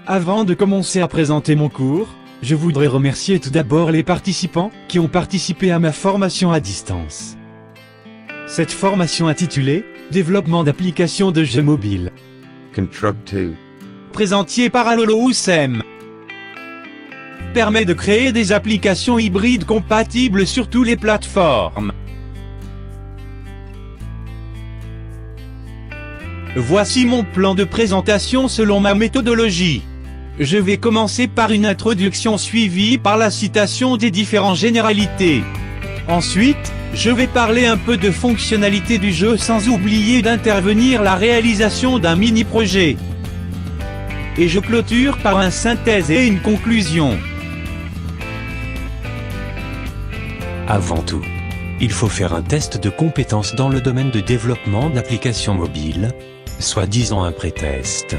Avant de commencer à présenter mon cours, je voudrais remercier tout d'abord les participants qui ont participé à ma formation à distance. Cette formation intitulée « Développement d'applications de jeux mobiles » Control 2. présentée par Alolo Oussem permet de créer des applications hybrides compatibles sur toutes les plateformes. Voici mon plan de présentation selon ma méthodologie. Je vais commencer par une introduction suivie par la citation des différentes généralités. Ensuite, je vais parler un peu de fonctionnalités du jeu sans oublier d'intervenir la réalisation d'un mini-projet. Et je clôture par une synthèse et une conclusion. Avant tout, il faut faire un test de compétences dans le domaine de développement d'applications mobiles, soi-disant un pré-test.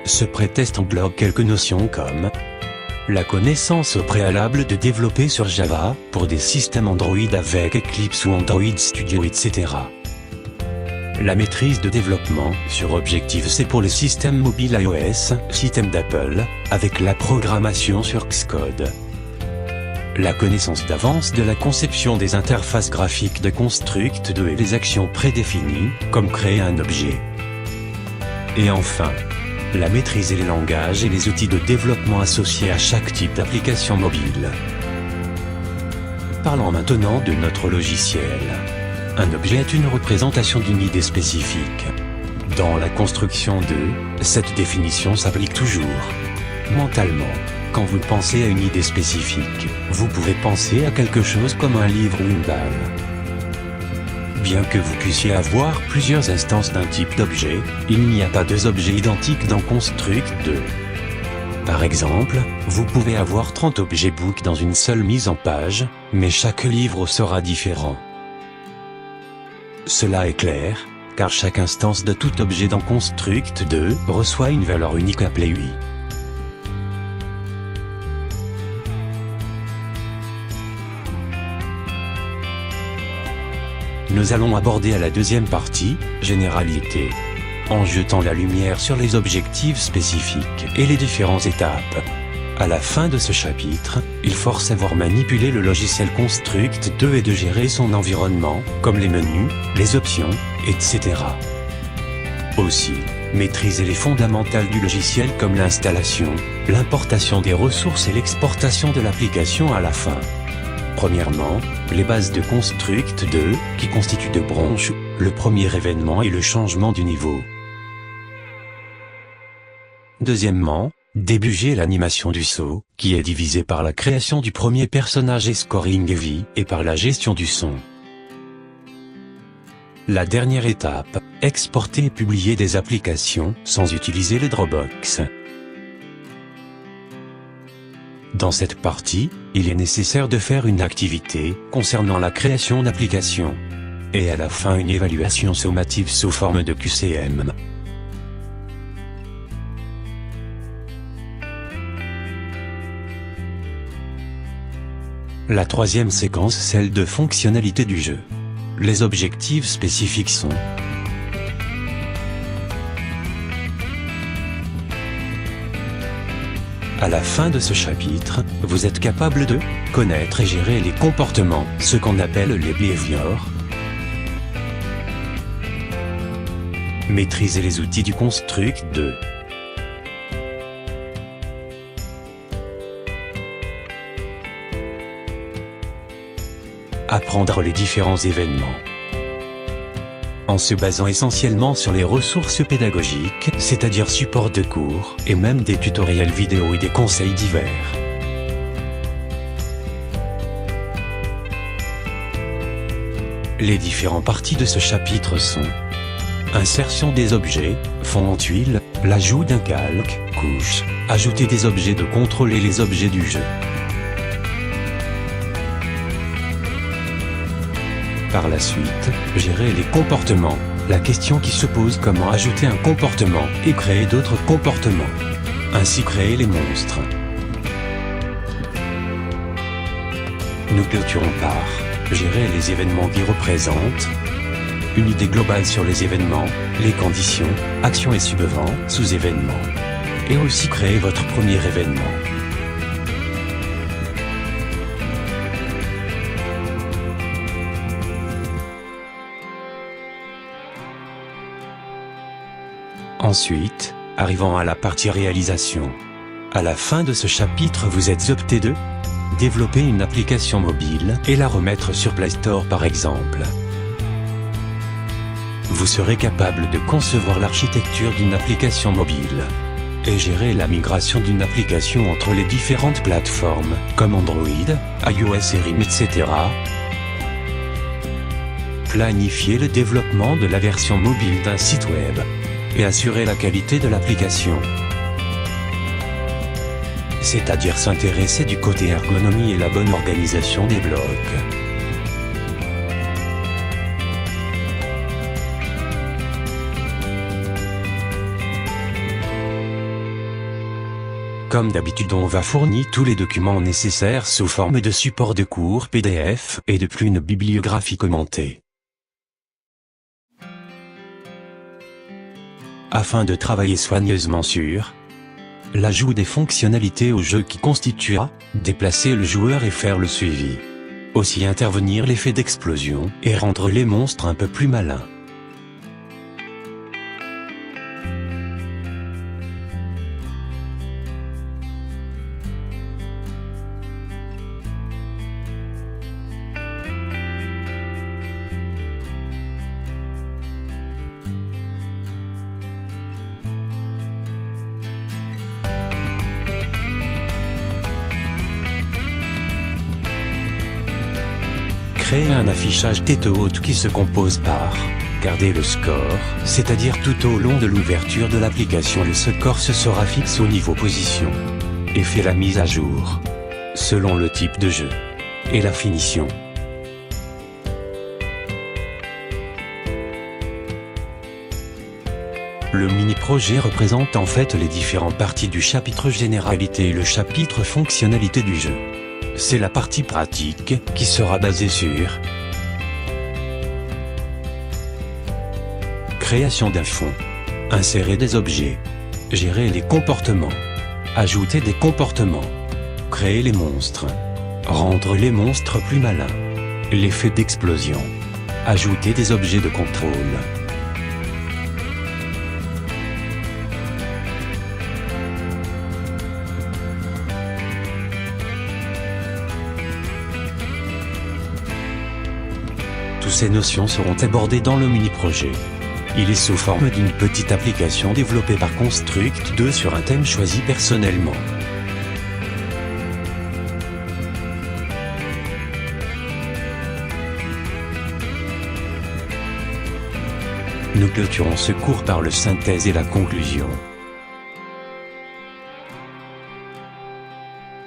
Ce pré-test englobe quelques notions comme la connaissance au préalable de développer sur Java, pour des systèmes Android avec Eclipse ou Android Studio, etc. La maîtrise de développement sur Objective-C pour les systèmes mobiles iOS, système d'Apple, avec la programmation sur Xcode. La connaissance d'avance de la conception des interfaces graphiques de Construct 2 et les actions prédéfinies, comme créer un objet. Et enfin, la maîtrise et les langages et les outils de développement associés à chaque type d'application mobile. Parlons maintenant de notre logiciel. Un objet est une représentation d'une idée spécifique. Dans la construction 2, cette définition s'applique toujours. Mentalement, quand vous pensez à une idée spécifique, vous pouvez penser à quelque chose comme un livre ou une balle. Bien que vous puissiez avoir plusieurs instances d'un type d'objet, il n'y a pas deux objets identiques dans Construct 2. Par exemple, vous pouvez avoir 30 objets book dans une seule mise en page, mais chaque livre sera différent. Cela est clair, car chaque instance de tout objet dans Construct 2 reçoit une valeur unique appelée UI. Nous allons aborder à la deuxième partie, généralité, en jetant la lumière sur les objectifs spécifiques et les différentes étapes. À la fin de ce chapitre, il faut savoir manipuler le logiciel Construct 2 et de gérer son environnement, comme les menus, les options, etc. Aussi, maîtriser les fondamentales du logiciel comme l'installation, l'importation des ressources et l'exportation de l'application à la fin. Premièrement, les bases de Construct 2, qui constituent deux branches, le premier événement et le changement du niveau. Deuxièmement, débugger l'animation du saut, qui est divisée par la création du premier personnage et scoring vie, et par la gestion du son. La dernière étape, exporter et publier des applications, sans utiliser les Dropbox. Dans cette partie, il est nécessaire de faire une activité concernant la création d'applications. Et à la fin une évaluation sommative sous forme de QCM. La troisième séquence, celle de fonctionnalité du jeu. Les objectifs spécifiques sont à la fin de ce chapitre, vous êtes capable de connaître et gérer les comportements, ce qu'on appelle les behaviors. Maîtriser les outils du Construct 2. Apprendre les différents événements. En se basant essentiellement sur les ressources pédagogiques, c'est-à-dire support de cours, et même des tutoriels vidéo et des conseils divers. Les différentes parties de ce chapitre sont insertion des objets, fond en tuile, l'ajout d'un calque, couche, ajouter des objets de contrôle et les objets du jeu. Par la suite, gérer les comportements. La question qui se pose: comment ajouter un comportement et créer d'autres comportements. Ainsi créer les monstres. Nous clôturons par gérer les événements qui représentent une idée globale sur les événements, les conditions, actions et sous-événements. et aussi créer votre premier événement. Ensuite, arrivant à la partie réalisation. À la fin de ce chapitre, vous êtes opté de développer une application mobile et la remettre sur Play Store par exemple. Vous serez capable de concevoir l'architecture d'une application mobile et gérer la migration d'une application entre les différentes plateformes, comme Android, iOS et RIM, etc. Planifier le développement de la version mobile d'un site web et assurer la qualité de l'application. C'est-à-dire s'intéresser du côté ergonomie et la bonne organisation des blocs. Comme d'habitude, on va fournir tous les documents nécessaires sous forme de support de cours PDF et de plus une bibliographie commentée. Afin de travailler soigneusement sur l'ajout des fonctionnalités au jeu qui constituera déplacer le joueur et faire le suivi. Aussi intervenir l'effet d'explosion et rendre les monstres un peu plus malins. Créer un affichage tête haute qui se compose par garder le score, c'est-à-dire tout au long de l'ouverture de l'application le score se sera fixe au niveau position et fait la mise à jour selon le type de jeu et la finition. Le mini-projet représente en fait les différentes parties du chapitre généralité et le chapitre fonctionnalité du jeu. C'est la partie pratique qui sera basée sur création d'un fond, insérer des objets, gérer les comportements, ajouter des comportements, créer les monstres, rendre les monstres plus malins, l'effet d'explosion, ajouter des objets de contrôle. Toutes ces notions seront abordées dans le mini-projet. Il est sous forme d'une petite application développée par Construct 2 sur un thème choisi personnellement. Nous clôturons ce cours par le synthèse et la conclusion.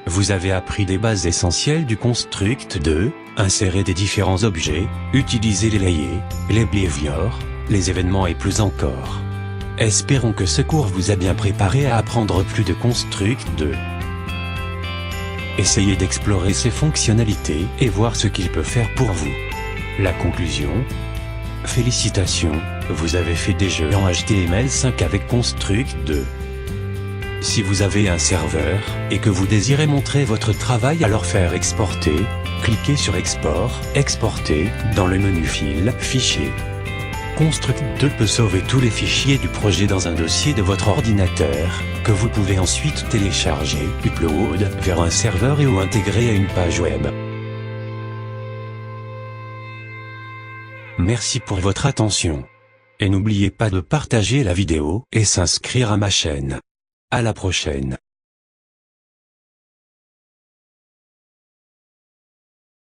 Vous avez appris des bases essentielles du Construct 2, insérer des différents objets, utiliser les layers, les behaviors, les événements et plus encore. Espérons que ce cours vous a bien préparé à apprendre plus de Construct 2. Essayez d'explorer ses fonctionnalités et voir ce qu'il peut faire pour vous. La conclusion. Félicitations, vous avez fait des jeux en HTML5 avec Construct 2. Si vous avez un serveur, et que vous désirez montrer votre travail, alors faire exporter, cliquez sur Export, Exporter, dans le menu File, Fichier. Construct 2 peut sauver tous les fichiers du projet dans un dossier de votre ordinateur, que vous pouvez ensuite télécharger, upload, vers un serveur ou intégrer à une page web. Merci pour votre attention. Et n'oubliez pas de partager la vidéo, et s'inscrire à ma chaîne. À la prochaine.